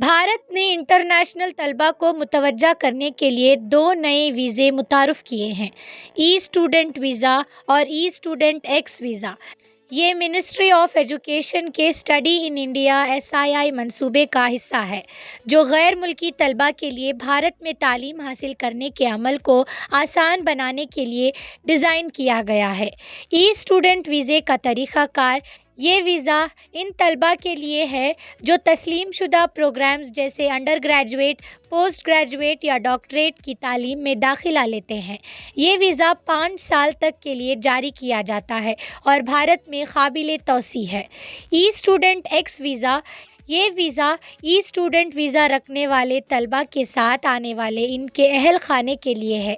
بھارت نے انٹرنیشنل طلباء کو متوجہ کرنے کے لیے 2 نئے ویزے متعارف کیے ہیں: ای اسٹوڈنٹ ویزا اور ای اسٹوڈنٹ ایکس ویزا۔ یہ منسٹری آف ایجوکیشن کے اسٹڈی ان انڈیا (SII) منصوبے کا حصہ ہے، جو غیر ملکی طلباء کے لیے بھارت میں تعلیم حاصل کرنے کے عمل کو آسان بنانے کے لیے ڈیزائن کیا گیا ہے۔ ای اسٹوڈنٹ ویزے کا طریقہ کار: یہ ویزا ان طلباء کے لیے ہے جو تسلیم شدہ پروگرامز جیسے انڈر گریجویٹ، پوسٹ گریجویٹ یا ڈاکٹریٹ کی تعلیم میں داخلہ لیتے ہیں۔ یہ ویزا 5 سال تک کے لیے جاری کیا جاتا ہے اور بھارت میں قابل توسیع ہے۔ ای اسٹوڈنٹ ایکس ویزا: یہ ویزا ای اسٹوڈنٹ ویزا رکھنے والے طلباء کے ساتھ آنے والے ان کے اہل خانے کے لیے ہے۔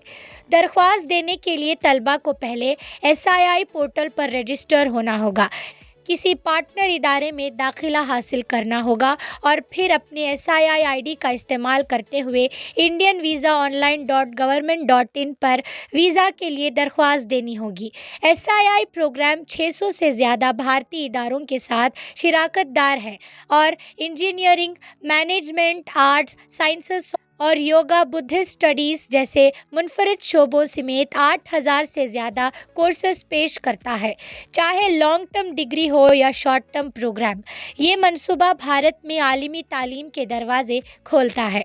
درخواست دینے کے لیے طلباء کو پہلے SII پورٹل پر رجسٹر ہونا ہوگا، کسی پارٹنر ادارے میں داخلہ حاصل کرنا ہوگا اور پھر اپنے SII ID کا استعمال کرتے ہوئے indianvisaonline.government.in پر ویزا کے لیے درخواست دینی ہوگی۔ SII پروگرام 600 سے زیادہ بھارتی اداروں کے ساتھ شراکت دار ہے اور انجینئرنگ، مینجمنٹ، آرٹس، سائنسز اور یوگا بدھسٹ اسٹڈیز جیسے منفرد شعبوں سمیت 8000 سے زیادہ کورسز پیش کرتا ہے، چاہے لانگ ٹرم ڈگری ہو یا شارٹ ٹرم پروگرام۔ یہ منصوبہ بھارت میں عالمی تعلیم کے دروازے کھولتا ہے۔